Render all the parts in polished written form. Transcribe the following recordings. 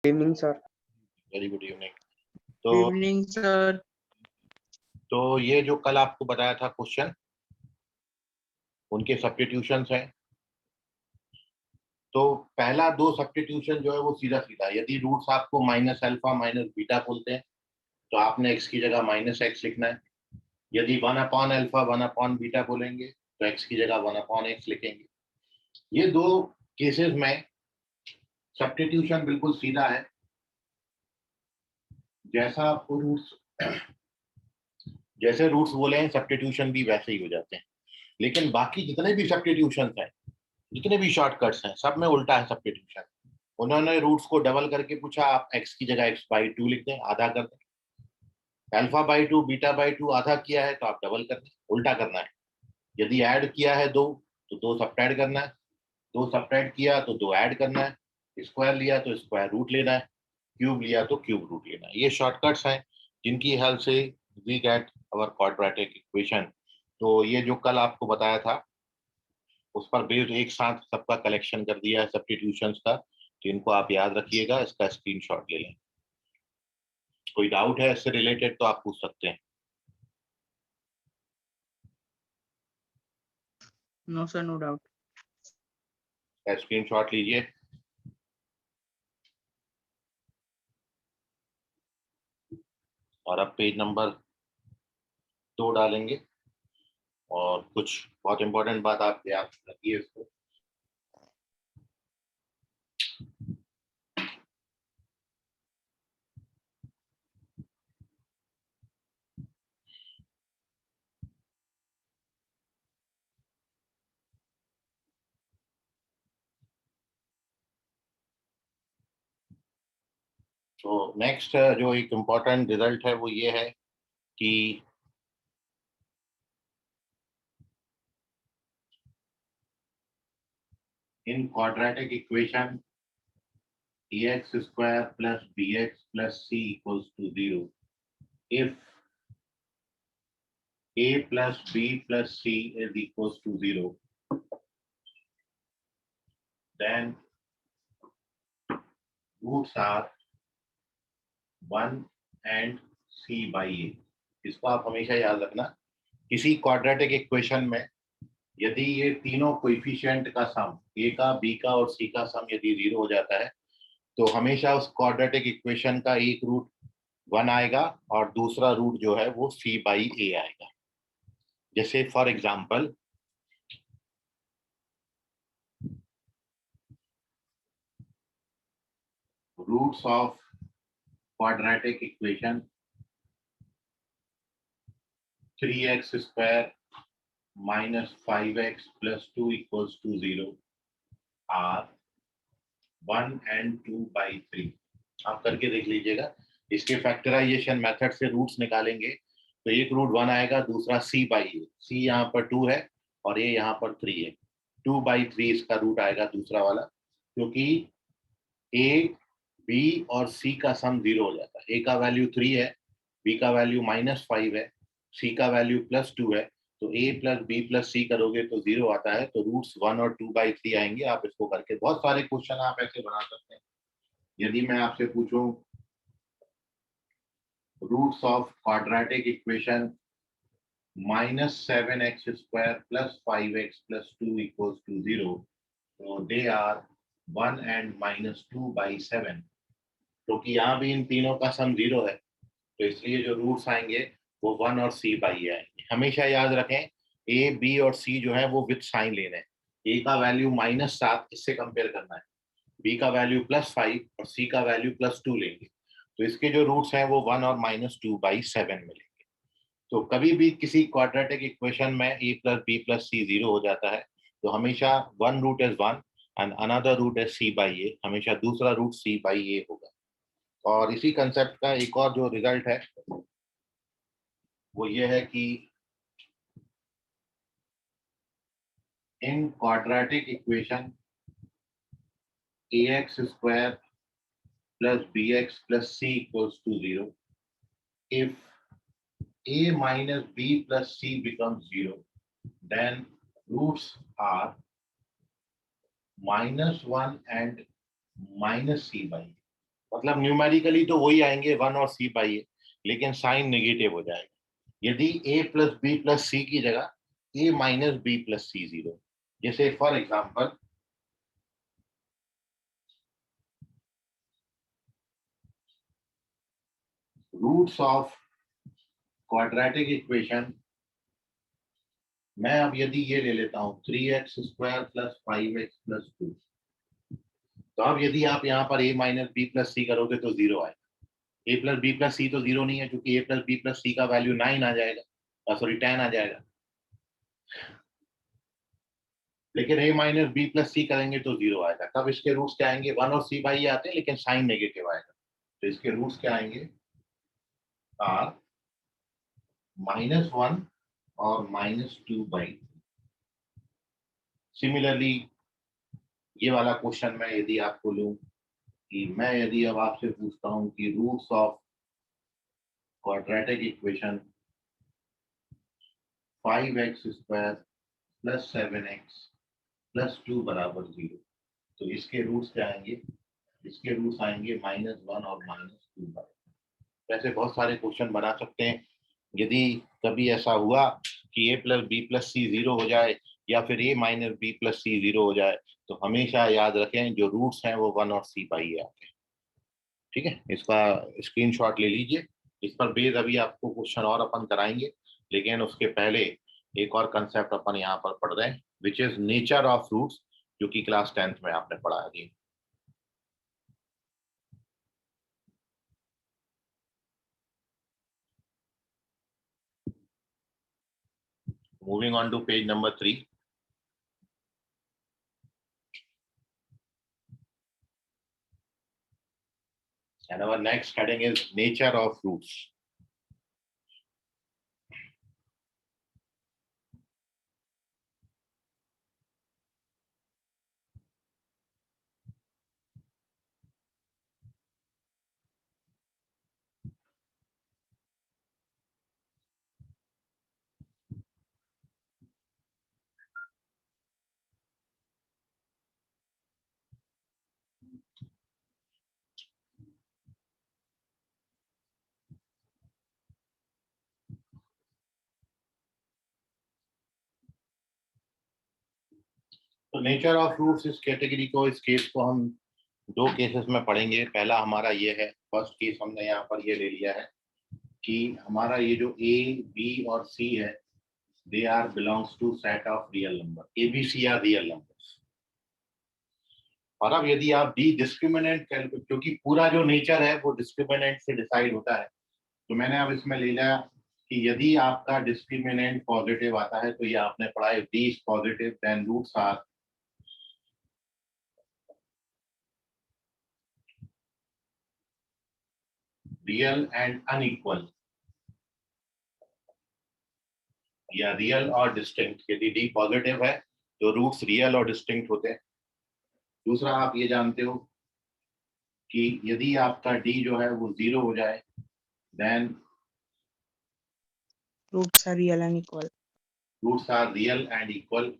Evening sir. Very good evening. Evening sir. तो ये जो कल आपको बताया था क्वेश्चन, उनके सब्स्टिट्यूशंस हैं। तो पहला दो सब्स्टिट्यूशन जो है वो सीधा सीधा, यदि रूट्स आपको माइनस अल्फा माइनस बीटा बोलते हैं तो आपने एक्स की जगह माइनस एक्स लिखना है। यदि 1 अपॉन अल्फा 1 अपॉन बीटा बोलेंगे तो एक्स की जगह 1 अपॉन एक्स लिखेंगे। ये दो केसेस में सब्स्टिट्यूशन बिल्कुल सीधा है, जैसा आपको रूट्स जैसे रूट्स बोले हैं सब्स्टिट्यूशन भी वैसे ही हो जाते हैं। लेकिन बाकी जितने भी सब्स्टिट्यूशंस हैं, जितने भी शॉर्टकट्स हैं, सब में उल्टा है सब्स्टिट्यूशन। उन्होंने रूट्स को डबल करके पूछा, आप एक्स की जगह x/2 लिख दें, आधा कर दें। अल्फा/2 बीटा/2 आधा किया है तो आप डबल कर दें, उल्टा करना है। यदि ऐड किया है दो तो दो सब्ट्रैक्ट करना है, दो सब्ट्रैक्ट किया तो दो ऐड करना है, स्क्वायर लिया तो स्क्वायर रूट लेना है, क्यूब लिया तो क्यूब रूट लेना है। ये शॉर्टकट्स हैं जिनकी हेल्प से we get our quadratic equation. तो ये जो कल आपको बताया था उस पर बेस्ड एक साथ सबका कलेक्शन कर दिया है सब्स्टिट्यूशंस का। तो इनको आप याद रखिएगा, इसका स्क्रीनशॉट ले लें। कोई डाउट है इससे रिलेटेड तो आप पूछ सकते हैं। No sir, no doubt. Screenshot लीजिए। और अब पेज नंबर 2 डालेंगे और कुछ बहुत इंपॉर्टेंट बात आप याद रखिए इसको। तो नेक्स्ट जो एक इम्पॉर्टेंट रिजल्ट है वो ये है कि इन quadratic equation ax square plus bx plus c equals to 0 if a plus b plus c is equals to 0, then roots are 1 and c by a। इसको आप हमेशा याद रखना, किसी क्वाड्रेटिक इक्वेशन में यदि ये तीनों कोएफिशिएंट का सम a का b का और c का सम यदि 0 हो जाता है तो हमेशा उस क्वाड्रेटिक इक्वेशन का एक रूट 1 आएगा और दूसरा रूट जो है वो c by a आएगा। जैसे for example roots of quadratic equation 3x square minus 5x plus 2 equals to 0 are 1 and 2 by 3। आप करके देख लीजिएगा। इसके फैक्टराइजेशन मेथड से रूट्स निकालेंगे तो एक रूट 1 आएगा, दूसरा c by a, c यहाँ पर 2 है और a यहाँ पर 3 है। 2 by 3 इसका रूट आएगा दूसरा वाला, क्योंकि a b और c का सम 0 हो जाता है। a का वैल्यू 3 है, b का वैल्यू -5 है, c का वैल्यू +2 है। तो a प्लस बी प्लस सी करोगे तो 0 आता है, तो रूट्स 1 और 2 by 3 आएंगे। आप इसको करके बहुत सारे क्वेश्चन आप ऐसे बना सकते हैं। यदि मैं आपसे पूछूं roots of quadratic equation -7x square plus 5x plus 2 equals to 0, तो दे आर 1 and -2 by 7। क्योंकि यहाँ भी इन तीनों का सम 0 है तो इसलिए जो रूट्स आएंगे वो 1 और c by a आएंगे। हमेशा याद रखें a b और c जो है वो विद साइन लेने हैं। a का वैल्यू -7 इससे कंपेयर करना है, b का वैल्यू +5 और c का वैल्यू +2 लेंगे। तो इसके जो रूट्स हैं वो 1 और -2 by 7 मिलेंगे। तो कभी भी किसी क्वाड्रेटिक इक्वेशन में a plus b plus c 0 हो जाता है तो हमेशा one root is 1 and another root is c by a, हमेशा दूसरा रूट c by a होगा। और इसी कंसेप्ट का एक और जो रिजल्ट है वो ये है कि इन quadratic equation ax square plus bx plus c equals to 0 if a minus b plus c becomes 0, then roots are -1 and -c by a। मतलब न्यूमेरिकली तो वही आएंगे 1 और c पाई है, लेकिन साइन नेगेटिव हो जाएगा यदि a plus b plus c की जगह a minus b plus c 0। जैसे for example roots of quadratic equation, मैं अब यदि ये ले लेता हूँ 3x² प्लस 5x प्लस 2, तो अब यदि आप यहाँ पर a माइनस बी प्लस सी करोगे तो 0 आएगा। a प्लस बी प्लस सी तो 0 नहीं है, क्योंकि a प्लस बी प्लस सी का वैल्यू 9 आ जाएगा, सॉरी 10 आ जाएगा। लेकिन a माइनस बी प्लस सी करेंगे तो 0 आएगा। तब इसके रूट्स क्या आएंगे, 1 और c बाई आते हैं, लेकिन साइन नेगेटिव आएगा। तो इसके रूट्स क्या आएंगे, आर -1 और -2/3। सिमिलरली ये वाला क्वेश्चन मैं यदि आपको लूं कि मैं यदि अब आपसे पूछता हूं कि roots of quadratic equation 5x² plus 7x plus 2 बराबर 0, तो इसके रूट्स क्या आएंगे, इसके रूट्स आएंगे -1 और -2। वैसे बहुत सारे क्वेश्चन बना सकते हैं। यदि कभी ऐसा हुआ कि a plus b plus c 0 हो जाए या फिर a minus b plus c 0 हो जाए, तो हमेशा याद रखें जो रूट्स हैं वो 1 और c पाई आते हैं। ठीक है, इसका स्क्रीनशॉट ले लीजिए। इस पर बेस अभी आपको क्वेश्चन और अपन कराएंगे, लेकिन उसके पहले एक और कंसेप्ट अपन यहाँ पर पढ़ रहे हैं, which is nature of roots, जो कि क्लास 10th में आपने पढ़ा है। Moving on to page number 3, and our next heading is nature of roots. तो नेचर ऑफ रूट्स इस कैटेगरी को, इस केस को हम दो केसेस में पढ़ेंगे। पहला हमारा ये है, फर्स्ट केस हमने यहाँ पर ये ले लिया है कि हमारा ये जो a, b और c है, they are belongs to set of real number, ABC are real numbers. और अब यदि आप डी डिस्क्रिमिनेंट कैलकुलेट, क्योंकि पूरा जो नेचर है वो डिस्क्रिमिनेंट से डिसाइड होता है, तो मैंने अब इसमें ले लिया कि यदि आपका डिस्क्रिमिनेंट पॉजिटिव आता है, तो ये आपने पढ़ा है D is positive then roots are real and unequal, या रियल और डिस्टिंक्ट। यदि डी पॉजिटिव है तो रूट्स रियल और डिस्टिंक्ट होते हैं। दूसरा आप ये जानते हो कि यदि आपका डी जो है वो 0 हो जाए, then Roots are real and equal. Roots are real and equal.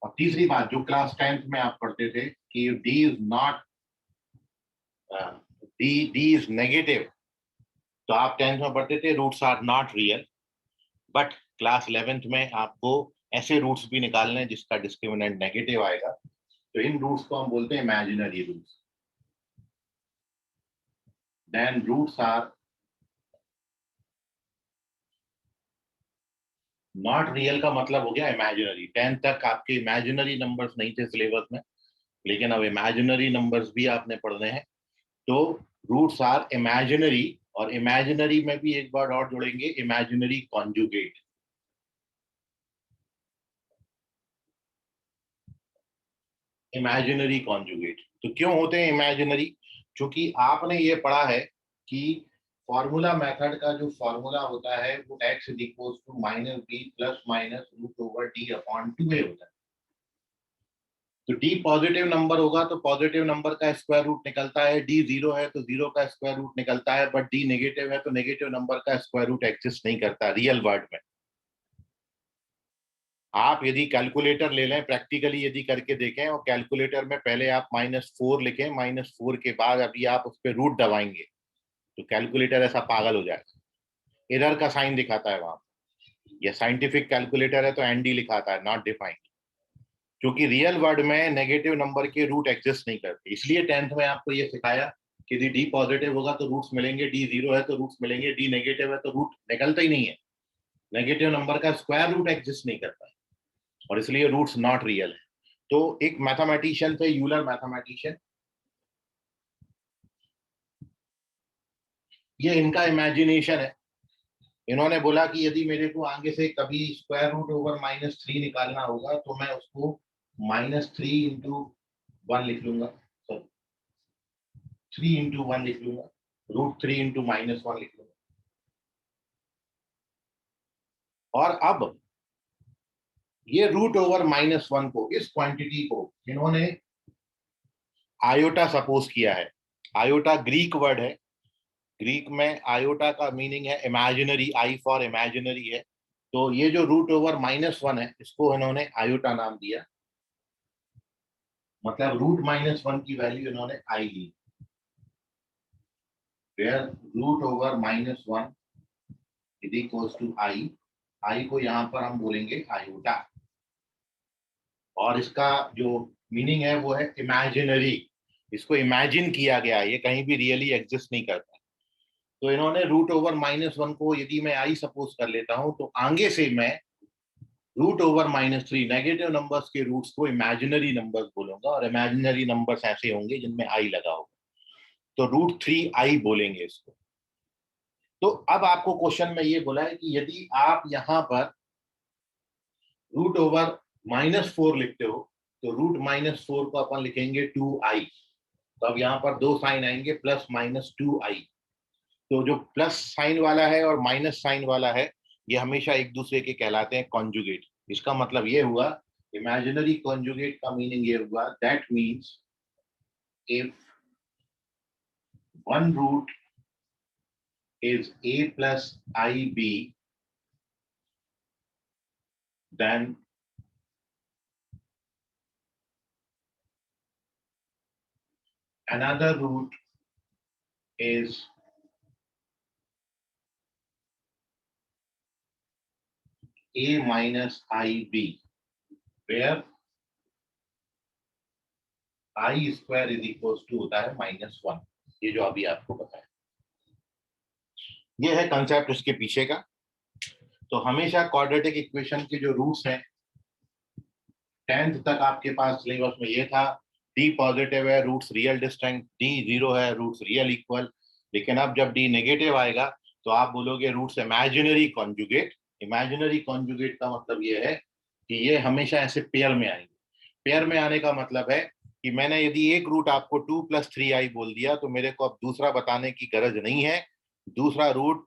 और तीसरी बात जो क्लास 10th में आप पढ़ते थे कि D is not, D is negative, तो आप 10th में पढ़ते थे roots are not real, but class 11th में आपको ऐसे रूट्स भी निकालने हैं जिसका डिस्क्रिमिनेंट नेगेटिव आएगा, तो इन रूट्स को हम बोलते हैं imaginary roots. Then roots are not real का मतलब हो गया इमेजिनरी। 10th तक आपके इमेजिनरी नंबर्स नहीं थे सिलेबस में, लेकिन अब इमेजिनरी नंबर्स भी आपने पढ़ने हैं। तो रूट्स आर इमेजिनरी, और इमेजिनरी में भी एक वर्ड और जोड़ेंगे, इमेजिनरी कॉन्जुगेट। इमेजिनरी कॉन्जुगेट तो क्यों होते हैं इमेजिनरी? क्योंकि आपने ये पढ़ा है कि फॉर्मूला मेथड का जो फॉर्मूला होता है वो x is equal to -b plus minus root over d upon 2a होता है। तो d पॉजिटिव नंबर होगा तो पॉजिटिव नंबर का स्क्वायर रूट निकलता है, d 0 है तो 0 का स्क्वायर रूट निकलता है, बट d नेगेटिव है तो नेगेटिव नंबर का स्क्वायर रूट एग्जिस्ट नहीं करता रियल वर्ल्ड में। आप यदि कैलकुलेटर ले लें, प्रैक्टिकली यदि करके देखें और कैलकुलेटर में पहले आप -4 लिखें, -4 के बाद अभी आप उस पर रूट दबाएंगे तो कैलकुलेटर ऐसा पागल हो जाएगा, एरर का साइन दिखाता है वहां। ये साइंटिफिक कैलकुलेटर है तो एनडी लिखाता है, नॉट डिफाइंड, क्योंकि रियल वर्ड में नेगेटिव नंबर के रूट एग्जिस्ट नहीं करते। इसलिए 10th में आपको ये सिखाया कि यदि डी पॉजिटिव होगा तो रूट्स मिलेंगे, डी जीरो है तो रूट्स मिलेंगे, डी नेगेटिव है तो रूट निकलता ही नहीं है। नेगेटिव नंबर का स्क्वायर रूट एग्जिस्ट नहीं करता है और इसलिए रूट्स नॉट रियल है। तो एक मैथमेटिशियन थे, यूलर मैथमेटिशियन, ये इनका इमेजिनेशन है। इन्होंने बोला कि यदि मेरे को आगे से कभी स्क्वायर रूट ओवर -3 निकालना होगा तो मैं उसको -3 इंटू 1 लिख लूंगा, 3 इंटू 1 लिख लूंगा, √3 इंटू -1 लिख लूंगा। और अब ये रूट ओवर -1 को, इस क्वांटिटी को इन्होंने आयोटा सपोज किया है। आयोटा ग्रीक वर्ड है, ग्रीक में आयोटा का मीनिंग है इमेजिनरी, आई फॉर इमेजिनरी है। तो ये जो रूट ओवर -1 है इसको इन्होंने आयोटा नाम दिया, मतलब √-1 की वैल्यू इन्होंने आई ली, where root over -1 is equals to i. I को यहां पर हम बोलेंगे आयोटा, और इसका जो मीनिंग है वो है इमेजिनरी, इसको इमेजिन किया गया है, ये कहीं भी रियली एग्जिस्ट नहीं करता। तो इन्होंने रूट ओवर -1 को यदि मैं आई सपोज कर लेता हूं तो आगे से मैं रूट ओवर -3 नेगेटिव नंबर्स के रूट्स को इमेजिनरी नंबर्स बोलूंगा, और इमेजिनरी नंबर्स ऐसे होंगे जिनमें आई लगा होगा, तो √3i बोलेंगे इसको। तो अब आपको क्वेश्चन में ये बोला है कि यदि आप यहां पर रूट ओवर -4 लिखते हो तो √-4 को अपन लिखेंगे 2i। तो अब यहाँ पर दो साइन आएंगे, प्लस माइनस 2i। तो जो प्लस साइन वाला है और माइनस साइन वाला है ये हमेशा एक दूसरे के कहलाते हैं कॉन्जुगेट। इसका मतलब ये हुआ, इमेजिनरी कॉन्जुगेट का मीनिंग ये हुआ, that means if one root is a plus ib, then another root is a minus ib, where i square is equals to होता है -1। ये जो अभी आपको बताया, ये है कंसेप्ट उसके पीछे का। तो हमेशा क्वाड्रेटिक इक्वेशन के जो रूट्स हैं, 10th तक आपके पास सिलेबस में ये था, डी पॉजिटिव है roots real distinct, D zero है रूट्स रियल इक्वल। लेकिन अब जब डी नेगेटिव आएगा तो आप बोलोगे roots imaginary conjugate. Imaginary conjugate का मतलब ये है कि ये हमेशा ऐसे पेयर में आएंगे। पेयर में आने का मतलब है कि मैंने यदि एक रूट आपको 2 + 3i बोल दिया तो मेरे को अब दूसरा बताने की गरज नहीं है, दूसरा रूट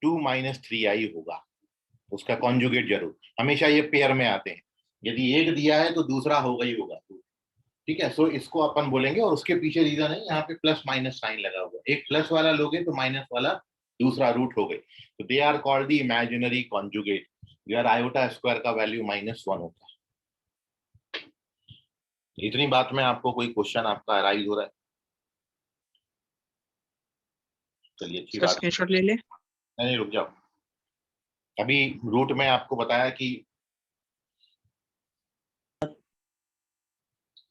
2 - 3i होगा, उसका कॉन्जुगेट जरूर। हमेशा ये पेयर में आते हैं, यदि एक दिया है तो दूसरा होगा ही होगा। ठीक है, सो इसको अपन बोलेंगे, और उसके पीछे रीजन है यहाँ पे प्लस माइनस साइन लगा हुआ, एक प्लस वाला लोगे तो माइनस वाला दूसरा रूट हो गए, तो they are called the imaginary conjugate, where iota square का वैल्यू -1 होता है। इतनी बात में आपको कोई क्वेश्चन आपका अराइज हो रहा है? चलिए अच्छी सर बात। स्क्रीनशॉट ले ले। नहीं रुक जाओ, अभी रूट में आपको बताया कि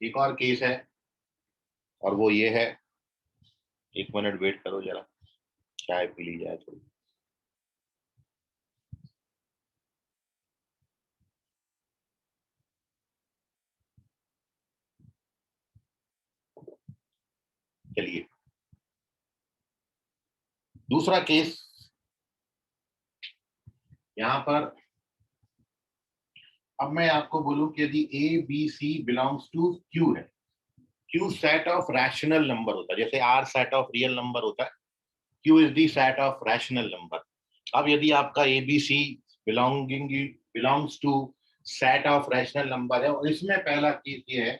एक और केस है और वो ये है, 1 मिनट वेट करो जरा, चाय पी ली जाए थोड़ी। चलिए दूसरा केस, यहां पर अब मैं आपको बोलूं कि यदि a b c belongs to Q है, Q set of rational number होता है, जैसे R set of real number होता है, Q is the set of rational number. अब यदि आपका a b c belongs to set of rational number है, और इसमें पहला केस ये है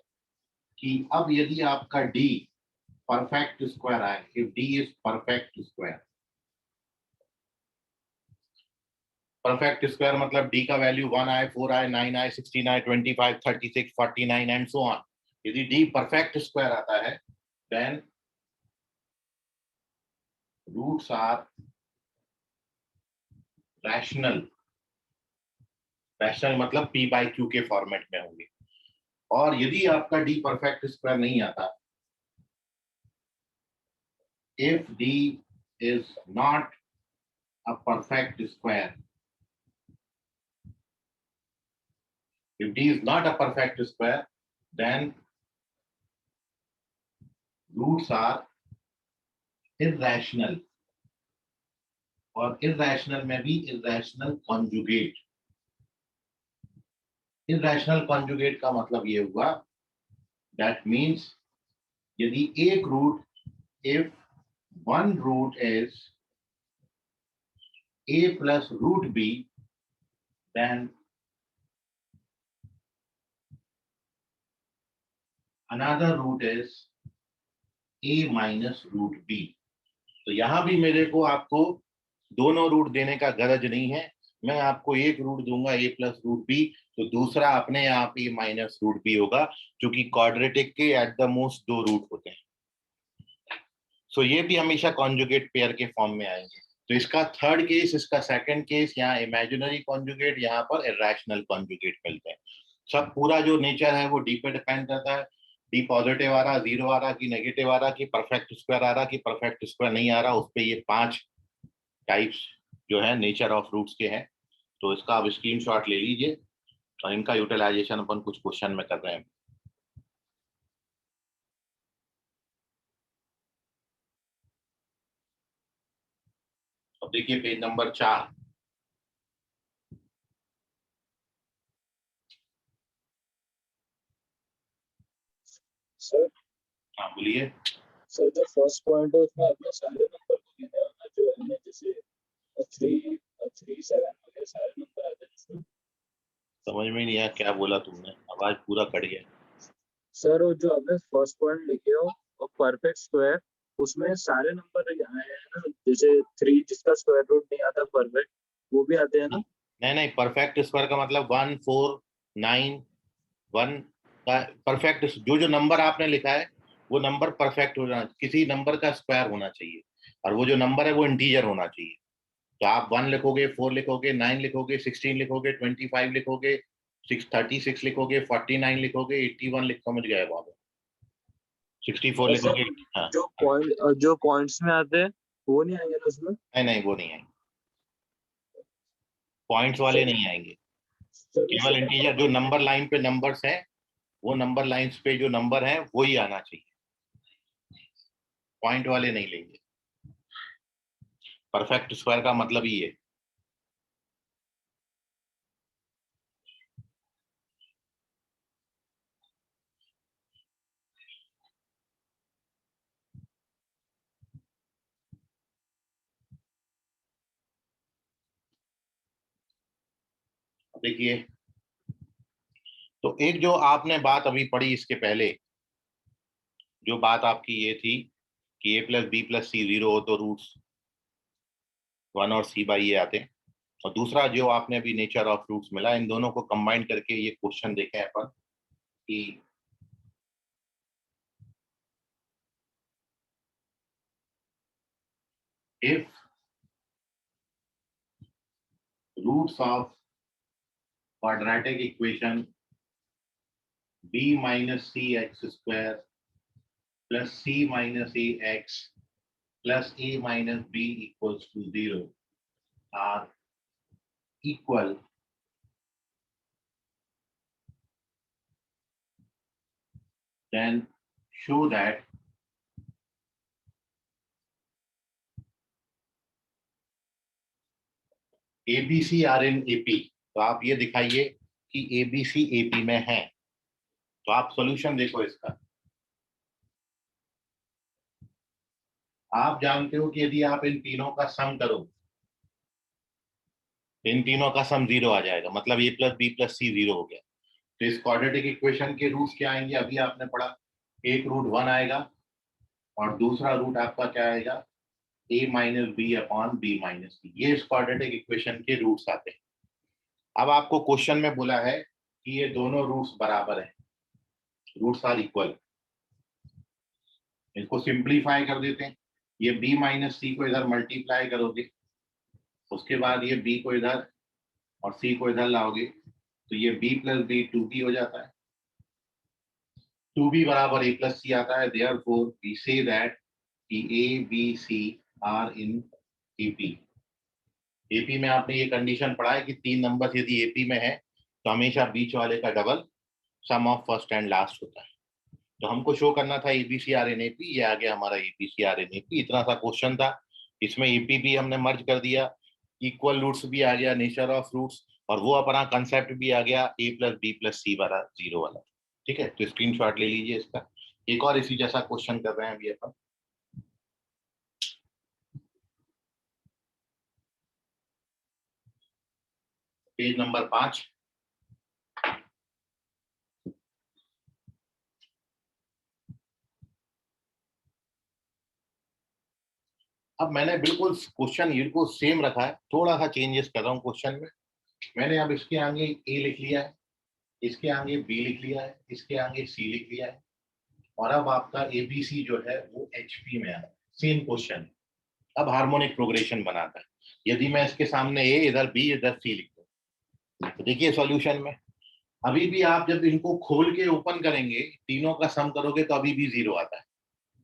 कि अब यदि आपका डी परफेक्ट स्क्वायर आए, if D is perfect square, perfect square मतलब d का वैल्यू 1 आए, 4 आए, 9 आए, 16 आए, 25, 36, 49 एंड सो ऑन। यदि d परफेक्ट स्क्वायर आता है then roots are rational. Rational मतलब p बाई q के फॉर्मेट में होंगे। और यदि आपका d परफेक्ट स्क्वायर नहीं आता, if d is not a perfect square, if d is not a perfect square, then roots are irrational। और irrational में भी irrational conjugate। irrational conjugate का मतलब ये हुआ, that means यदि एक root, if one root is a plus root b, then another root is a minus root b। तो यहां भी मेरे को आपको दोनों रूट देने का गरज नहीं है। मैं आपको एक रूट दूंगा a प्लस रूट बी, तो दूसरा अपने आप a माइनस रूट बी होगा, क्योंकि क्वाड्रेटिक के एट द मोस्ट दो रूट होते हैं। सो ये भी हमेशा कॉन्जुगेट पेयर के फॉर्म में आएंगे। तो इसका थर्ड केस, इसका सेकंड केस, यहाँ इमेजिनरी कॉन्जुगेट, यहाँ पर इरेशनल कॉन्जुगेट मिलते हैं। सब पूरा जो नेचर है वो डी पे डिपेंड करता है। डी पॉजिटिव आ रहा, जीरो आ रहा, कि नेगेटिव आ रहा, कि परफेक्ट स्क्वायर आ रहा, कि परफेक्ट स्क्वायर नहीं आ रहा, उस पर ये 5 टाइप्स जो है नेचर ऑफ रूट्स के हैं। तो इसका आप स्क्रीनशॉट ले लीजिए और इनका यूटिलाइजेशन अपन कुछ क्वेश्चन में कर रहे हैं। अब देखिए पेज नंबर 4। सर हाँ बोलिए। सर जो फर्स्ट पॉइंट है उसमें आपने सारे नंबर को गिना होना, जो है ना, जैसे 3 3 7 वगैरह सारे नंबर आते हैं इसमें। समझ में नहीं आया क्या बोला तुमने, आवाज पूरा कट गया। सर वो जो आपने फर्स्ट पॉइंट लिखे हो और परफेक्ट स्क्वायर, उसमें सारे नंबर आए हैं ना, जैसे 3 जिसका स्क्वायर रूट नहीं आता परफेक्ट, वो भी आते हैं ना। नहीं नहीं, परफेक्ट स्क्वायर का मतलब 1 4 9 1 का परफेक्ट, जो जो नंबर आपने लिखा है वो नंबर परफेक्ट होना, किसी नंबर का स्क्वायर होना चाहिए, और वो जो नंबर है वो इंटीजर होना चाहिए। तो आप 1 लिखोगे, 4 लिखोगे, 9 लिखोगे, 16 लिखोगे, 25 लिखोगे, 36 लिखोगे, 49 लिखोगे, 81 लिख, समझ गए बाबा, 64 और सर लिखोगे। हाँ जो पॉइंट्स में आते हैं वो नहीं आएंगे ना उसमें। नहीं नहीं, वो नहीं आएंगे, पॉइंट्स वाले सर नहीं आएंगे। सर केवल इंटीजर जो नंबर लाइन पे नंबर्स हैं, वो नंबर लाइंस पे जो नंबर हैं वही आना चाहिए, पॉइंट वाले नहीं लेंगे। परफेक्ट स्क्वायर का मतलब ही है। देखिए, तो एक जो आपने बात अभी पढ़ी इसके पहले, जो बात आपकी ये थी कि a plus b plus c 0 हो तो रूट्स 1 और c बाई ए आते हैं, और दूसरा जो आपने अभी नेचर ऑफ रूट्स मिला, इन दोनों को कंबाइन करके ये क्वेश्चन देखें अपन कि if roots of quadratic equation b minus cx square plus c minus ax plus a minus b equals to 0 are equal, then show that ABC are in AP। तो आप ये दिखाइए कि ABC AP में है। तो आप सॉल्यूशन देखो इसका। आप जानते हो कि यदि आप इन तीनों का सम करो, इन तीनों का सम 0 आ जाएगा, मतलब a plus b plus c 0 हो गया। तो इस क्वाड्रेटिक इक्वेशन के रूट्स क्या आएंगे, अभी आपने पढ़ा, एक रूट 1 आएगा और दूसरा रूट आपका क्या आएगा a minus b upon b minus b, ये इस क्वाड्रेटिक इक्वेशन के रूट्स आते हैं। अब आपको क्वेश्चन में बोला है कि ये दोनों रूट्स बराबर हैं, रूट्स आर इक्वल। इसको सिंप्लीफाई कर देते हैं, ये b माइनस सी को इधर मल्टीप्लाई करोगे, उसके बाद ये b को इधर और c को इधर लाओगे, तो ये b प्लस बी 2b हो जाता है, 2b बराबर a प्लस सी आता है। देयरफॉर वी से दैट कि a b c are in AP। AP में आपने ये कंडीशन पढ़ा है कि 3 नंबर यदि AP में है तो हमेशा बीच वाले का double sum of first and last होता है। तो हमको शो करना था ABCR in AP, ये आ गया हमारा ABCR in AP। इतना सा क्वेश्चन था, इसमें AP भी हमने मर्ज कर दिया, इक्वल रूट्स भी आ गया, नेचर ऑफ रूट्स, और वो अपना कंसेप्ट भी आ गया a प्लस बी प्लस सी वाला 0 वाला। ठीक है, तो स्क्रीनशॉट ले लीजिए इसका। एक और इसी जैसा क्वेश्चन कर रहे हैं अभी अपन। Page number 5। अब मैंने बिल्कुल क्वेश्चन ये को सेम रखा है, थोड़ा सा चेंजेस कर रहा हूँ क्वेश्चन में। मैंने अब इसके आगे A लिख लिया है, इसके आगे B लिख लिया है, इसके आगे C लिख लिया है, और अब आपका ABC जो है वो HP में आ रहा है। सेम क्वेश्चन अब हार्मोनिक प्रोग्रेशन बनाता है। यदि मैं इसके सामने A इधर B इधर C लिख दूं, तो देखिए सॉल्यूशन में अभी भी आप जब इनको खोल के ओपन करेंगे, तीनों का सम करोगे तो अभी भी 0 आता है।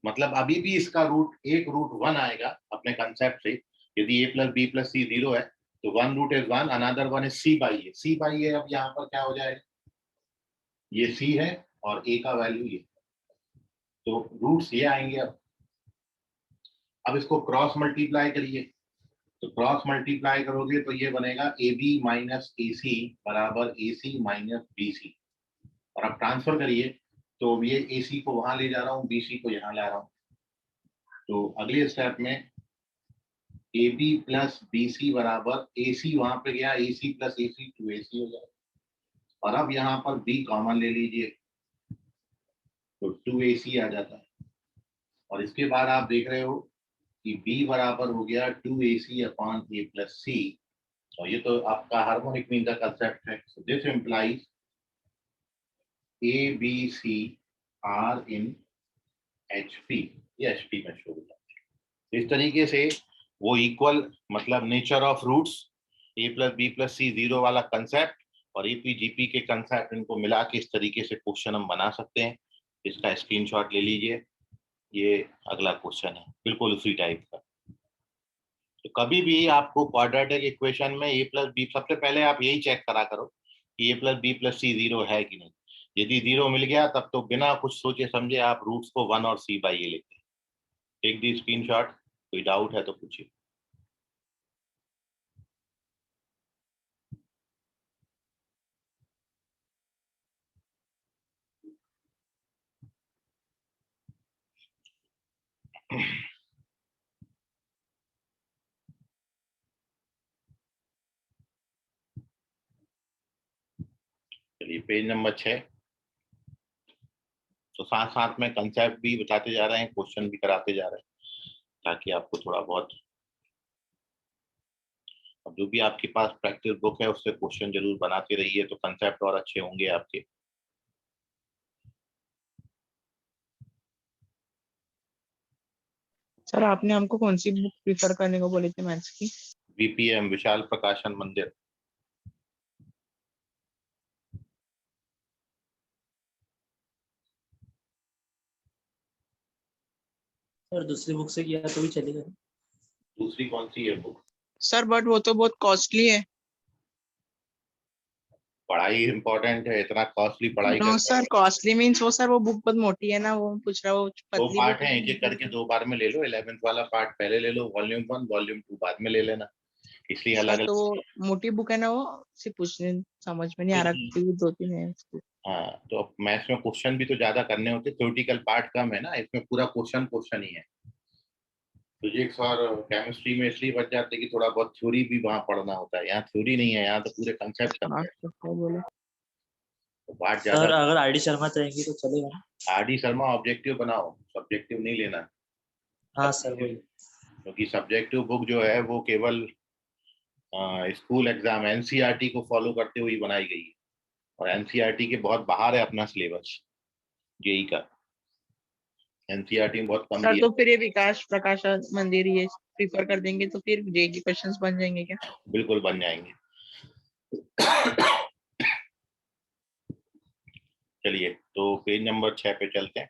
मतलब अभी भी इसका रूट एक रूट 1 आएगा अपने कंसेप्ट से। यदि a plus b plus c 0 है तो 1 root is 1, another 1 is c by a. c by a अब यहाँ पर क्या हो जाएगा, ये c है और a का वैल्यू ये, तो रूट्स ये आएंगे। अब इसको क्रॉस मल्टीप्लाई करिए, तो क्रॉस मल्टीप्लाई करोगे तो ये बनेगा AB माइनस AC बराबर AC माइनस BC, और अब ट्रांसफर करिए तो ये AC को वहां ले जा रहा हूँ, BC को यहाँ ला रहा हूँ। तो अगले स्टेप में AB प्लस BC बराबर AC, वहां पे गया AC प्लस AC 2AC हो जाए, और अब यहाँ पर B कॉमन ले लीजिए तो 2AC आ जाता है। और इसके बाद आप देख रहे हो कि B बराबर हो गया 2AC upon A plus C, और ये तो आपका हार्मोनिक मीन का कंसेप्ट है। So this implies ABC are in HP, ये HP में शो हो जाता है। इस तरीके से वो इक्वल, मतलब nature of roots, a plus b plus c 0 वाला कंसेप्ट और APGP के कंसेप्ट, इनको मिला के इस तरीके से क्वेश्चन हम बना सकते हैं। इसका स्क्रीनशॉट ले लीजिए, ये अगला क्वेश्चन है बिल्कुल उसी टाइप का। तो कभी भी आपको क्वाड्रेटिक इक्वेशन में a प्लस बी, सबसे पहले आप यही चेक करा करो कि a plus b plus c 0 है कि नहीं। यदि 0 मिल गया तब तो बिना कुछ सोचे समझे आप रूट्स को 1 और c बाई ए लेते हैं। टेक दी स्क्रीनशॉट, कोई डाउट है तो पूछिए। चलिए पेज नंबर 6। तो साथ साथ में कंसेप्ट भी बताते जा रहे हैं, क्वेश्चन भी कराते जा रहे हैं, ताकि आपको थोड़ा बहुत, अब जो भी आपके पास प्रैक्टिस बुक है उससे क्वेश्चन जरूर बनाते रहिए, तो कंसेप्ट और अच्छे होंगे आपके। सर आपने हमको कौन सी बुक प्रिफर करने को बोले थे मैथ्स की? VPM विशाल प्रकाशन मंदिर। सर दूसरी बुक से किया तो भी चलेगा? दूसरी कौन सी है बुक? सर बट वो तो बहुत कॉस्टली है। पढ़ाई इंपॉर्टेंट है, इतना कॉस्टली पढ़ाई नो करने सर, कॉस्टली मीन्स वो सर वो बुक बहुत मोटी है ना, वो पूछ रहा, वो दो पतली पार्ट बुक हैं, एक एक करके 2 बार में ले लो। 11th वाला पार्ट पहले ले लो, वॉल्यूम 1 वॉल्यूम 2 बाद में ले लेना, इसलिए सर, अलग तो अलग। वो मोटी बुक है ना, वो सिर्फ पूछने समझ में नहीं आ रहा क्योंकि 2-3 है उसकी। हाँ, तो मैथ्स में क्वेश्चन भी तो ज्यादा करने होते, थ्योरेटिकल पार्ट कम है ना, इसमें पूरा क्वेश्चन क्वेश्चन ही है। फिजिक्स और केमिस्ट्री में इसलिए बच जाते कि थोड़ा बहुत थ्योरी भी वहां पढ़ना होता है, यहाँ थ्योरी नहीं है, यहाँ तो पूरे कंसेप्ट हाँ करते हैं, तो क्या बोले। तो पार्ट सर ज्यादा। अगर आरडी शर्मा चाहेंगे तो चलेगा? RD शर्मा ऑब्जेक्टिव बनाओ, सब्जेक्टिव नहीं लेना। हाँ सर वही। क्योंकि सब्जेक्टिव बुक जो है वो केवल स्कूल एग्जाम एनसीईआरटी को फॉलो करते हुए बनाई गई है, और एनसीईआरटी के बहुत बाहर है अपना सिलेबस जेई का। एनसीईआरटी में बहुत कम सर दिया। तो फिर ये विकास प्रकाश मंदिर ये प्रिफर कर देंगे तो फिर जेई के क्वेश्चंस बन जाएंगे क्या? बिल्कुल बन जाएंगे। चलिए तो पेज नंबर 6 पे चलते हैं,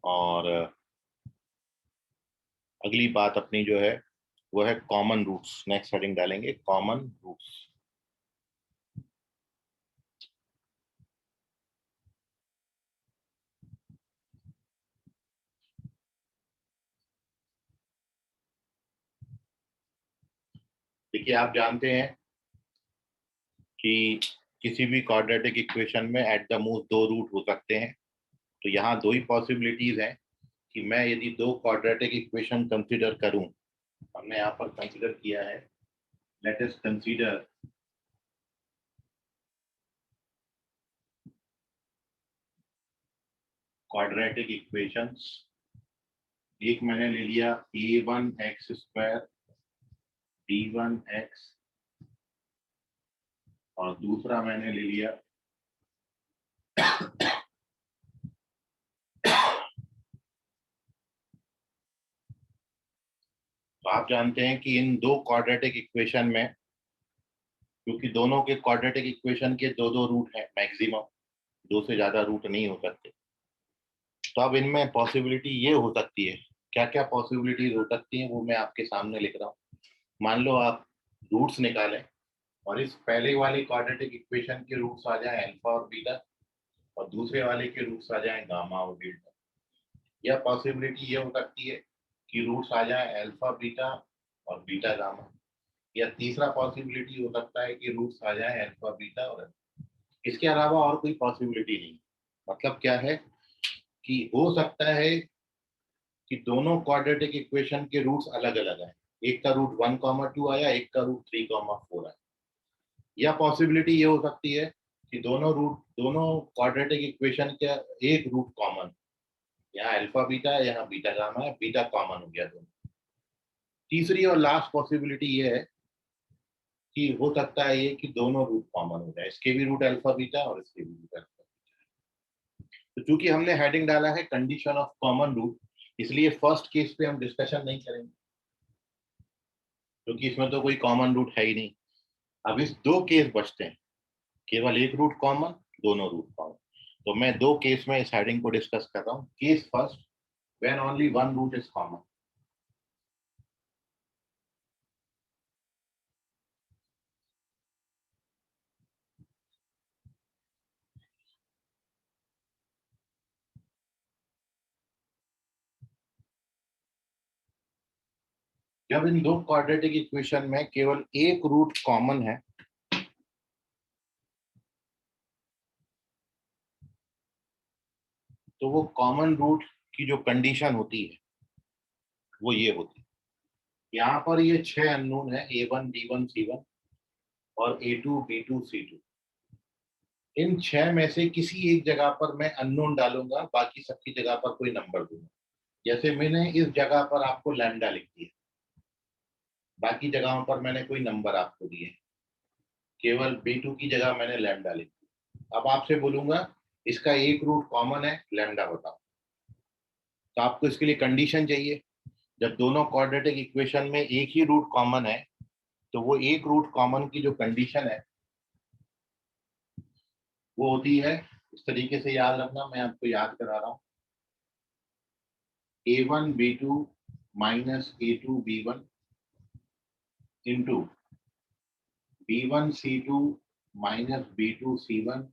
और अगली बात अपनी जो है वो है कॉमन रूट्स। नेक्स्ट हेडिंग डालेंगे कॉमन रूट्स। देखिए आप जानते हैं कि किसी भी क्वाड्रेटिक इक्वेशन में एट द मोस्ट 2 रूट हो सकते हैं। तो यहाँ 2 ही पॉसिबिलिटीज हैं कि मैं यदि 2 क्वाड्रेटिक इक्वेशन कंसीडर करूं, हमने यहाँ पर कंसीडर किया है, let us consider quadratic equations. एक मैंने ले लिया a1x² b1x, और दूसरा मैंने ले लिया तो आप जानते हैं कि इन 2 क्वाड्रेटिक इक्वेशन में, क्योंकि दोनों के क्वाड्रेटिक इक्वेशन के 2 रूट हैं मैक्सिमम, 2 से ज्यादा रूट नहीं हो सकते। तो अब इनमें पॉसिबिलिटी ये हो सकती है, क्या क्या पॉसिबिलिटीज हो सकती हैं वो मैं आपके सामने लिख रहा हूँ। मान लो आप रूट्स निकालें और इस पहले वाले क्वाड्रेटिक इक्वेशन के रूट्स आ जाए अल्फा और बीटा, और दूसरे वाले के रूट्स आ जाए गामा और डेल्टा। या पॉसिबिलिटी ये हो सकती है कि रूट्स आ जाए अल्फा बीटा और बीटा गामा। या तीसरा पॉसिबिलिटी हो सकता है कि रूट्स आ जाए अल्फा बीटा और अल्फा। इसके अलावा और कोई पॉसिबिलिटी नहीं। मतलब क्या है कि हो सकता है कि दोनों क्वाड्रेटिक इक्वेशन के रूट्स अलग अलग आए, एक का रूट 1,2 आया, एक का रूट 3,4 आया। या पॉसिबिलिटी ये हो सकती है कि दोनों क्वाड्रेटिक इक्वेशन का एक रूट कॉमन, यहाँ अल्फा बीटा है, यहाँ बीटा गामा है, बीटा कॉमन हो गया दोनों। तीसरी और लास्ट पॉसिबिलिटी ये है कि हो सकता है ये कि दोनों रूट कॉमन हो जाए, इसके भी रूट अल्फा बीटा और इसके भी रूट अल्फा बीटा। तो चूंकि हमने हेडिंग डाला है कंडीशन ऑफ कॉमन रूट, इसलिए फर्स्ट केस पे हम डिस्कशन नहीं करेंगे, क्योंकि इसमें तो कोई कॉमन रूट है ही नहीं। अब इस 2 केस बचते हैं, केवल एक रूट कॉमन, दोनों रूट कॉमन। तो मैं 2 केस में इस हेडिंग को डिस्कस कर रहा हूँ। Case first, when only 1 root is common. जब इन 2 क्वाड्रेटिक इक्वेशन में केवल एक रूट कॉमन है, तो वो कॉमन रूट की जो कंडीशन होती है वो ये होती है। यहाँ पर ये 6 अननोन है, a1 b1 c1 और a2 b2 c2। इन 6 में से किसी एक जगह पर मैं अननोन डालूंगा, बाकी सबकी जगह पर कोई नंबर दूंगा। जैसे मैंने इस जगह पर आपको लैम्डा लिख दिया, बाकी जगहों पर मैंने कोई नंबर आपको दिए, केवल b2 की जगह मैंने लैम्डा लिख दिया। अब आपसे बोलूंगा इसका एक रूट कॉमन है, लैम्डा बताओ। तो आपको इसके लिए कंडीशन चाहिए। जब दोनों क्वाड्रेटिक इक्वेशन में एक ही रूट कॉमन है, तो वो एक रूट कॉमन की जो कंडीशन है वो होती है, इस तरीके से याद रखना, मैं आपको याद करा रहा हूँ, a1 b2 minus a2 b1 into b1 c2 minus b2 c1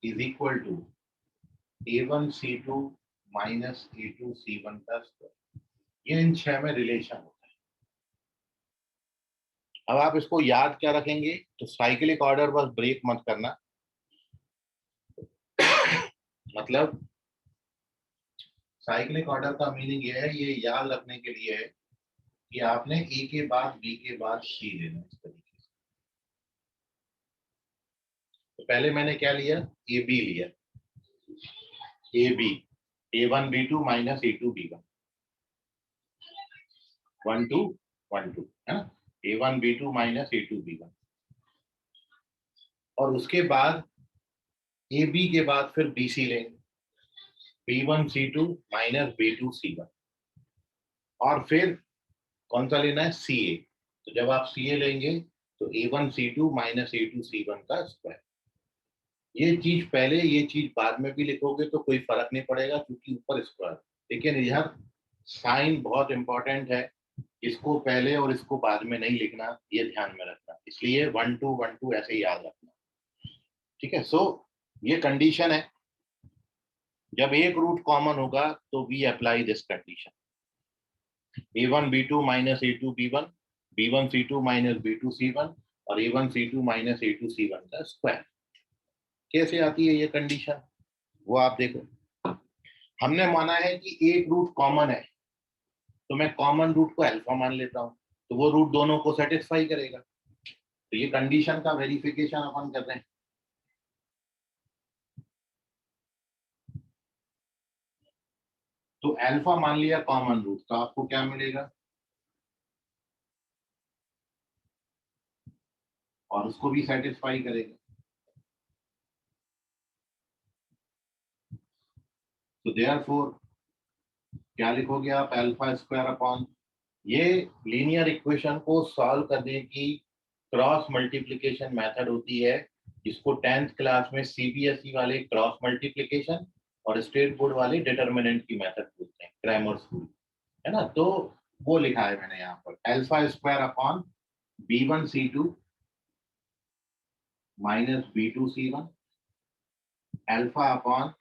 is equal to a1 c2 minus a2 c1 का स्क्वायर। ये इन 6 में रिलेशन होता है। अब आप इसको याद क्या रखेंगे, तो साइक्लिक ऑर्डर बस ब्रेक मत करना। मतलब साइक्लिक ऑर्डर का मीनिंग ये है, ये याद रखने के लिए है कि आपने ए के बाद बी के बाद सी लेना, इस तरीके से। तो पहले मैंने क्या लिया, ए बी लिया, A B a1 b2 minus a2 b1। 1 2 1 2 है ना, A1 B2 minus A2 B1, और उसके बाद AB के बाद फिर BC लेंगे, B1 C2 minus B2 C1, और फिर कौन सा लेना है, CA। तो जब आप CA लेंगे तो A1 C2 minus A2 C1 का स्क्वायर। ये चीज पहले, ये चीज बाद में भी लिखोगे तो कोई फर्क नहीं पड़ेगा क्योंकि ऊपर स्क्वायर, लेकिन यह साइन बहुत इंपॉर्टेंट है, इसको पहले और इसको बाद में नहीं लिखना, ये ध्यान में रखना, इसलिए 1 2 1 2 ऐसे ही याद रखना, ठीक है। सो ये कंडीशन है, जब एक रूट कॉमन होगा तो we apply this condition, A1 B2 minus A2 B1, B1 C2 minus B2 C1 और A1 C2 minus A2 C1 का स्क्वायर। कैसे आती है ये कंडीशन, वो आप देखो। हमने माना है कि एक रूट कॉमन है, तो मैं कॉमन रूट को अल्फा मान लेता हूं, तो वो रूट दोनों को सेटिस्फाई करेगा, तो ये कंडीशन का वेरिफिकेशन अपन कर रहे हैं। तो अल्फा मान लिया कॉमन रूट, तो आपको क्या मिलेगा, और उसको भी सेटिस्फाई करेगा, तो देयरफॉर क्या लिखोगे आप, अल्फा स्क्वायर अपॉन, ये लीनियर इक्वेशन को सॉल्व करने की क्रॉस मल्टीप्लिकेशन मेथड होती है, जिसको 10th क्लास में CBSE वाले क्रॉस मल्टीप्लिकेशन और स्टेट बोर्ड वाले डिटर्मिनेंट की मेथड बोलते हैं, क्रैमर्स रूल, है ना। तो वो लिखा है मैंने यहाँ पर, alpha square upon B1 C2 minus B2 C1, alpha upon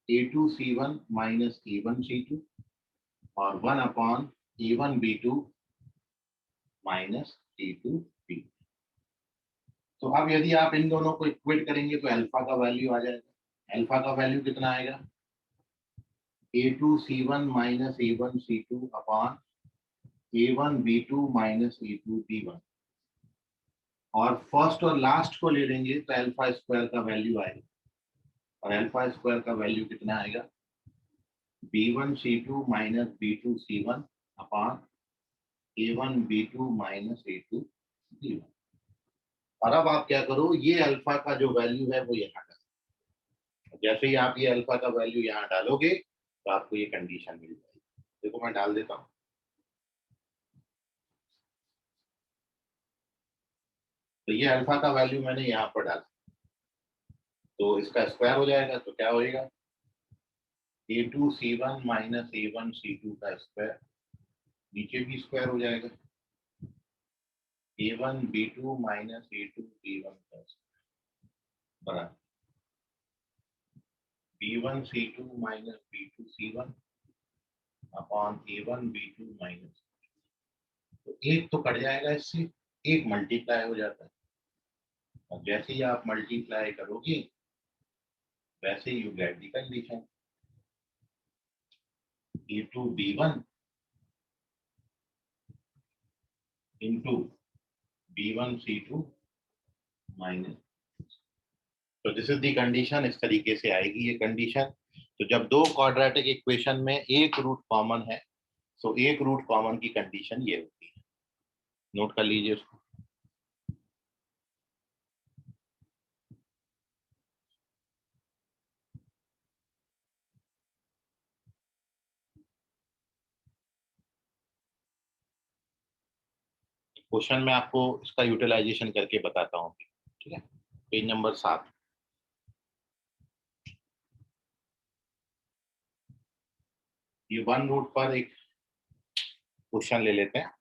A2 C1 minus A1 C2 और 1 upon A1 B2 minus A2 B। तो अब यदि आप इन दोनों को इक्वेट करेंगे तो अल्फा का वैल्यू आ जाएगा, अल्फा का वैल्यू कितना आएगा, A2 C1 minus A1 C2 upon A1 B2 minus A2 B1, और फर्स्ट और लास्ट को ले लेंगे तो अल्फा स्क्वायर का वैल्यू आएगा, और अल्फा स्क्वायर का वैल्यू कितना आएगा, B1 C2 minus B2 C1 upon A1 B2 minus A2 B1। और अब आप क्या करो, ये अल्फा का जो वैल्यू है वो यहाँ डालो, जैसे ही आप ये अल्फा का वैल्यू यहाँ डालोगे तो आपको ये कंडीशन मिल जाएगी। देखो मैं डाल देता हूँ, तो ये अल्फा का वैल्यू मैंने यहाँ पर डाला, तो इसका स्क्वायर हो जाएगा, तो क्या होएगा, A2 C1 minus A1 C2 का स्क्वायर, नीचे भी स्क्वायर हो जाएगा, A1 B2 minus A2 B1 का स्क्वायर बराबर B1 C2 minus B2 C1 upon A1 B2 minus, तो एक तो कट जाएगा इससे, एक मल्टीप्लाई हो जाता है, और जैसे ही आप मल्टीप्लाई करोगे वैसे you get the condition, A2 B1 into B1 C2 minus, तो दिस इज दी कंडीशन, इस तरीके से आएगी ये कंडीशन। तो जब दो क्वाड्रेटिक इक्वेशन में एक रूट कॉमन है, तो एक रूट कॉमन की कंडीशन ये होती है, नोट कर लीजिए उसको। क्वेश्चन में आपको इसका यूटिलाइजेशन करके बताता हूँ, ठीक है, पेज नंबर 7। ये वन रूट पर एक क्वेश्चन ले लेते हैं।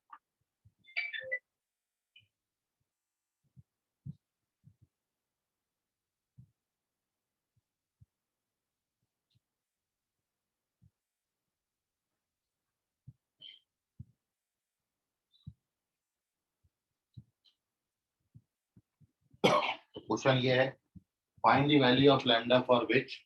तो क्वेश्चन ये है, find the value of lambda for which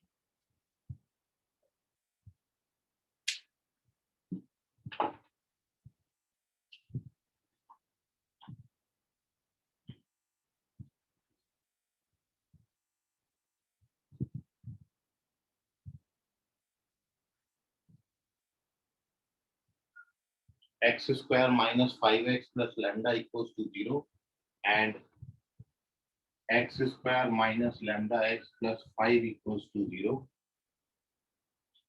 x square minus 5x plus lambda equals to 0 and x square minus lambda x plus 5 equals to 0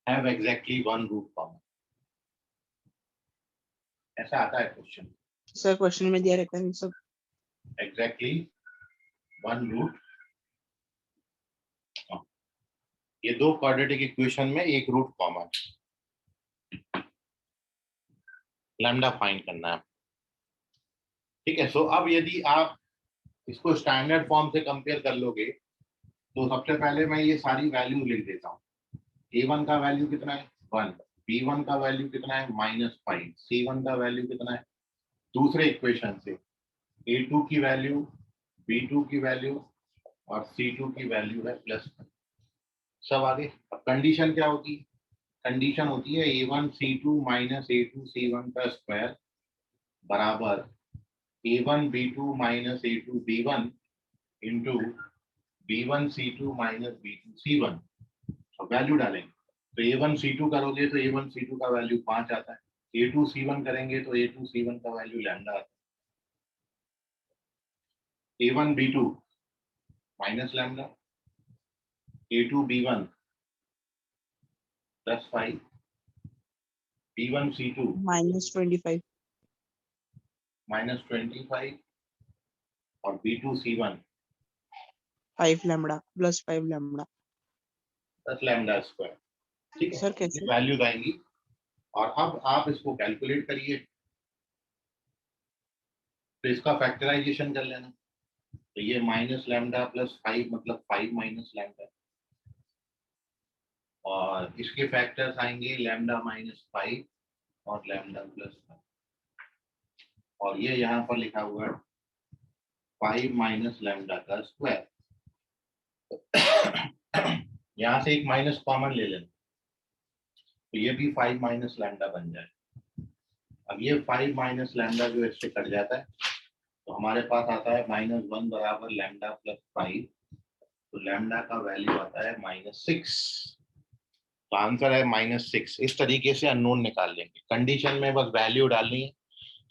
have exactly one root common. ऐसा आता है question. Sir question में दिया रहता है सब. Exactly one root. ये दो क्वाड्रेटिक इक्वेशन में एक रूट कॉमन. लैम्डा फाइंड करना है. ठीक है. सो अब यदि आप इसको स्टैंडर्ड फॉर्म से कंपेयर कर लोगे तो सबसे पहले मैं ये सारी वैल्यू लिख देता हूँ. a1 का वैल्यू कितना है 1, b1 का वैल्यू कितना है -5, c1 का वैल्यू कितना है. दूसरे इक्वेशन से a2 की वैल्यू, b2 की वैल्यू और c2 की वैल्यू है +1. सब आगे. अब कंडीशन क्या होगी. कंडीशन होती है a1 c2 minus a2 c1 का स्क्वायर बराबर a1 b2 minus a2 b1 into b1 c2 minus b2 c1. अब वैल्यू डालेंगे तो a1 c2 करोगे तो a1 c2 का वैल्यू 5 आता है. a2 c1 करेंगे तो a2 c1 का वैल्यू लैम्डा आता है. a1 b2 minus lambda, a2 b1 plus 5, b1 c2 -25. Minus 25 और b2 c1 5 lambda plus 5 lambda. Plus lambda square. ठीक है. सर कैसे? वैल्यूज आएंगी और अब आप इसको कैलकुलेट करिए. तो इसका फैक्टराइजेशन कर लेना. तो ये माइनस लैम्डा प्लस 5 मतलब 5 माइनस लैम्डा और इसके फैक्टर्स आएंगे लैम्डा माइनस 5 और लैम्डा प्लस 5 और ये यहाँ पर लिखा हुआ है 5 माइनस लैम्डा का स्क्वायर. यहाँ से एक माइनस कॉमन ले लेना तो ये भी 5 माइनस लैम्डा बन जाए. अब ये 5 माइनस लैम्डा जो इससे कट जाता है तो हमारे पास आता है -1 बराबर लैम्डा प्लस 5. तो लैम्डा का वैल्यू आता है -6. तो आंसर है -6. इस तरीके से अननोन निकाल लेंगे. कंडीशन में बस वैल्यू डालनी है.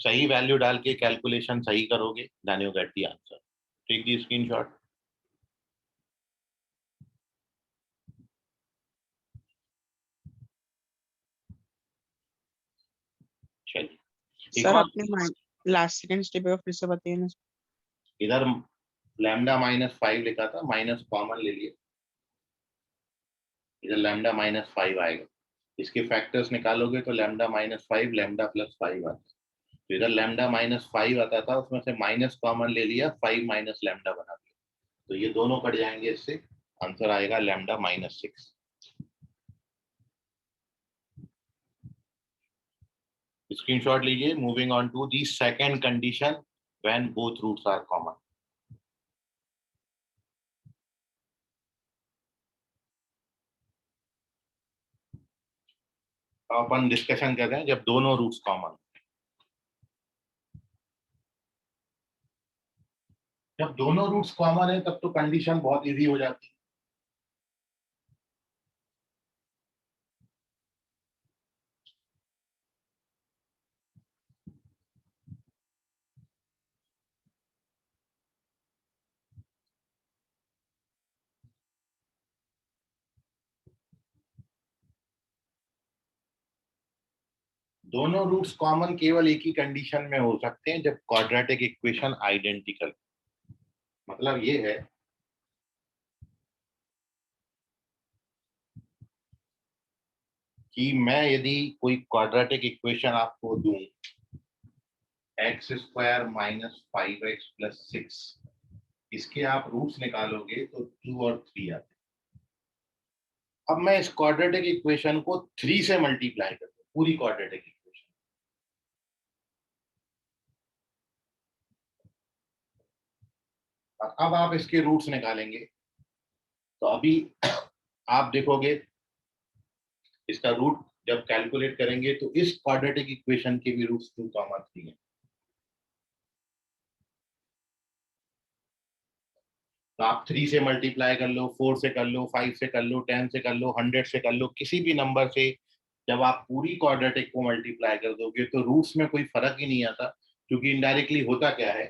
सही वैल्यू डाल के कैलकुलेशन सही करोगे then you get the answer. Take the screenshot. चलिए सर आपने लास्ट सेकंड स्टेप है फिर से बताइए ना. इधर लैम्डा -5 लिखा था, माइनस कॉमन ले लिए. इधर लैम्डा -5 आएगा. इसके फैक्टर्स निकालोगे तो लैम्डा -5 लैम्डा प्लस 5 आता है. तो इधर लैम्डा -5 आता था उसमें से माइनस कॉमन ले लिया 5 माइनस लैम्डा बना दिया. तो ये दोनों कट जाएंगे इससे. आंसर आएगा लैम्डा -6. स्क्रीनशॉट लीजिए. Moving on to the second condition when both roots are common. अपन डिस्कशन कर रहे हैं जब दोनों रूट्स कॉमन. जब दोनों रूट्स कॉमन है तब तो कंडीशन बहुत इजी हो जाती है. दोनों रूट्स कॉमन केवल एक ही कंडीशन में हो सकते हैं जब क्वाड्रेटिक इक्वेशन आइडेंटिकल. मतलब ये है कि मैं यदि कोई क्वाड्रेटिक इक्वेशन आपको दूं x² माइनस 5x प्लस 6, इसके आप रूट्स निकालोगे तो 2 और 3 आते हैं. अब मैं इस क्वाड्रेटिक इक्वेशन को 3 से मल्टीप्लाई करता हूं, पूरी क्वाड्रेटिक इक्वेशन. और अब आप इसके रूट्स निकालेंगे तो अभी आप देखोगे इसका रूट जब कैलकुलेट करेंगे तो इस क्वाड्रेटिक इक्वेशन के भी रूट्स 2, 3 हैं. तो आप 3 से मल्टीप्लाई कर लो, 4 से कर लो, 5 से कर लो, 10 से कर लो, 100 से कर लो, किसी भी नंबर से जब आप पूरी क्वाड्रेटिक को मल्टीप्लाई कर दोगे तो रूट्स में कोई फर्क ही नहीं आता, क्योंकि इनडायरेक्टली होता क्या है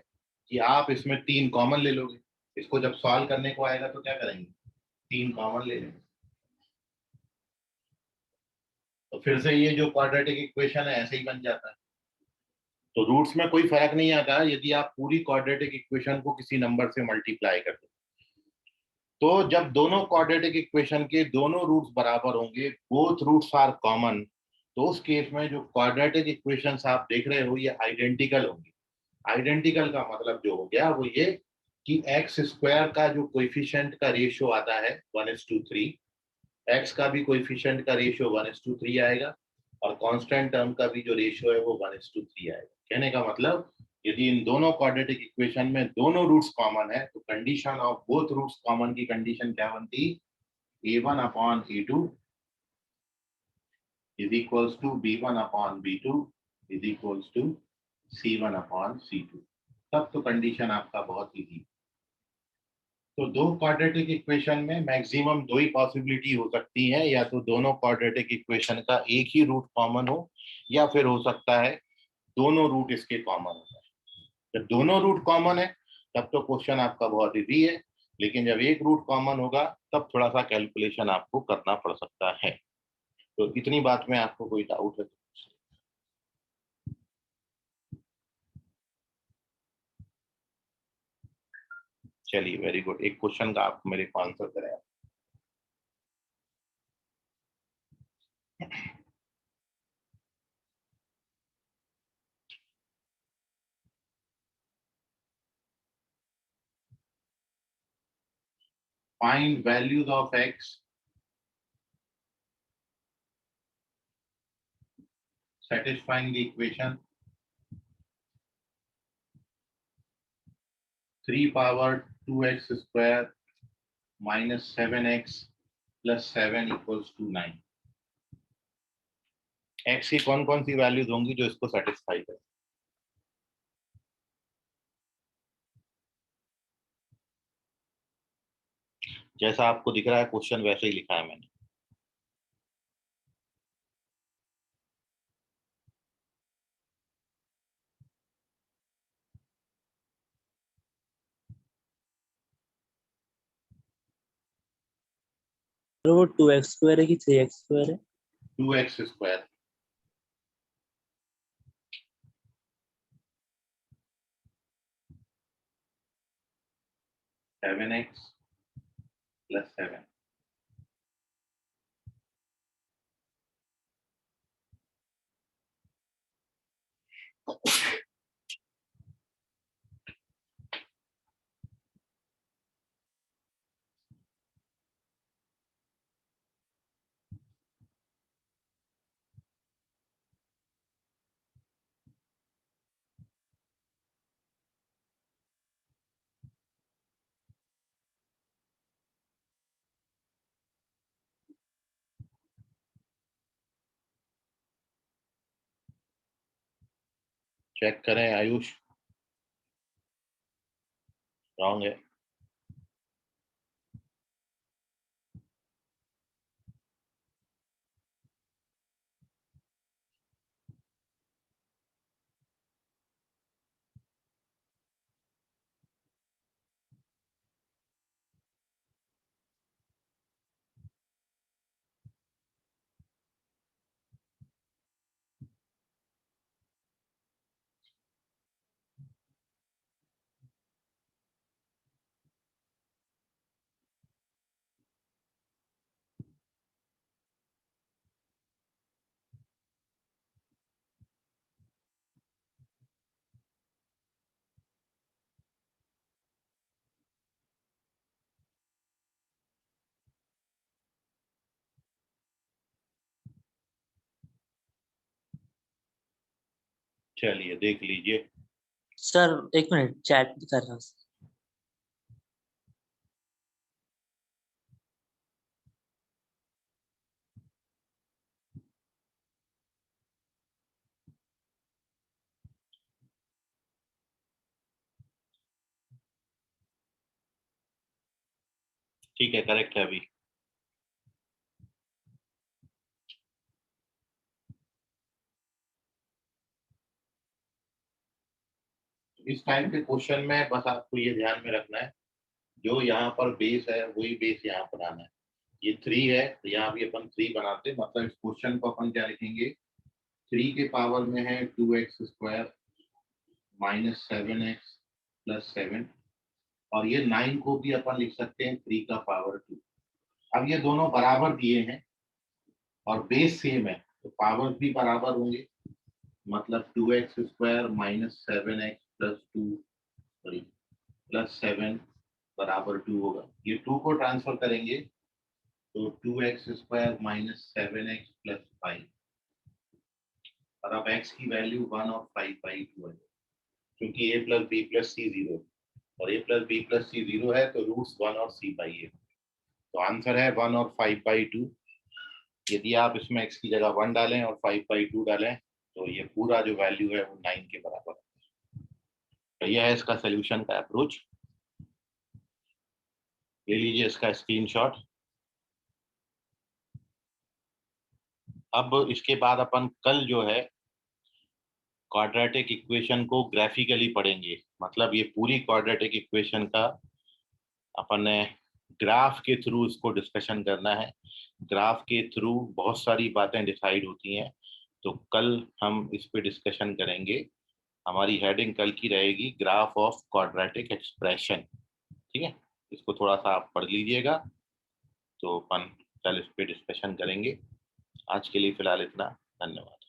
कि आप इसमें 3 कॉमन ले लोगे। इसको जब सॉल्व करने को आएगा तो क्या करेंगे, 3 कॉमन ले लेंगे, तो फिर से ये जो क्वाड्रेटिक इक्वेशन है ऐसे ही बन जाता है। तो रूट्स में कोई फर्क नहीं आता यदि आप पूरी क्वाड्रेटिक इक्वेशन को किसी नंबर से मल्टीप्लाई कर दो। तो जब दोनों क्वाड्रेटिक इक्वेशन के दोनों रूट्स बराबर होंगे, बोथ रूट्स आर कॉमन, तो उस केस में जो क्वाड्रेटिक इक्वेशंस आप देख रहे हो ये आइडेंटिकल होंगे। आइडेंटिकल का मतलब जो हो गया वो ये कि एक्स स्क्वायर का जो कोएफिशिएंट का रेशियो आता है 1:3, एक्स का भी कोएफिशिएंट का रेशियो 1:3 आएगा, और कांस्टेंट टर्म का भी जो रेशियो है वो 1:3 आएगा। कहने का मतलब यदि इन दोनों क्वाड्रेटिक इक्वेशन में दोनों रूट्स कॉमन है तो condition of both roots common की कंडीशन क्या बनती, a1/a2 is equals to b1/b2 is equals to c1/c2। तब तो कंडीशन आपका बहुत इजी। तो दो क्वाड्रेटिक इक्वेशन में मैक्सिमम दो ही पॉसिबिलिटी हो सकती है, या तो दोनों क्वाड्रेटिक इक्वेशन का एक ही रूट कॉमन हो, या फिर हो सकता है दोनों रूट इसके कॉमन हो जाए। जब दोनों रूट कॉमन है तब तो क्वेश्चन आपका बहुत इजी है, लेकिन जब एक रूट कॉमन होगा तब थोड़ा सा कैलकुलेशन आपको करना पड़ सकता है। तो इतनी बात में आपको कोई डाउट है? चलिए वेरी गुड, एक क्वेश्चन का आप मेरे को आंसर करें। Find values of x satisfying the equation 3 power 2x square minus 7x plus 7 equals to 9। x की कौन कौन सी वैल्यूज होंगी जो इसको सेटिस्फाई करे? जैसा आपको दिख रहा है क्वेश्चन वैसे ही लिखा है मैंने। तो वो 2x² है कि 3x² है? 2x square 7x plus 7। Check करें आयुष, रॉन्ग है। चलिए देख लीजिए। सर एक मिनट, चैट कर रहा हूँ। ठीक है, करेक्ट है अभी। इस टाइप के क्वेश्चन में बस आपको ये ध्यान में रखना है, जो यहाँ पर बेस है वही बेस यहाँ पर आना है। ये 3 है तो यहाँ भी अपन 3 बनाते हैं, मतलब इस क्वेश्चन को अपन क्या लिखेंगे, 3 के पावर में है 2x square minus 7x plus 7, और ये 9 को भी अपन लिख सकते हैं 3 का पावर 2। अब ये दोनों बराबर दिए हैं और बेस सेम है तो पावर भी बराबर होंगे, मतलब 2x square minus 7x plus 2 sorry plus 7 बराबर 2 होगा। ये 2 को ट्रांसफर करेंगे तो 2x square minus 7x plus 5, और अब x की वैल्यू 1 और 5/2 है, क्योंकि a plus b plus c 0 और a plus b plus c 0 है तो रूट्स 1 और c/a, तो आंसर है 1 और 5/2। यदि आप इसमें x की जगह 1 डालें और 5/2 डालें तो ये पूरा जो वैल्यू है वो 9 के बराबर है। तो यह है इसका सोल्यूशन का अप्रोच। ले लीजिए इसका स्क्रीनशॉट। अब इसके बाद अपन कल जो है क्वाड्रेटिक इक्वेशन को ग्राफिकली पढ़ेंगे, मतलब ये पूरी क्वाड्रेटिक इक्वेशन का अपन ने ग्राफ के थ्रू इसको डिस्कशन करना है। ग्राफ के थ्रू बहुत सारी बातें डिसाइड होती हैं, तो कल हम इस पे डिस्कशन करेंगे। हमारी हेडिंग कल की रहेगी ग्राफ ऑफ क्वाड्रेटिक एक्सप्रेशन, ठीक है। इसको थोड़ा सा आप पढ़ लीजिएगा, तो अपन कल इस पे डिस्कशन करेंगे। आज के लिए फिलहाल इतना, धन्यवाद।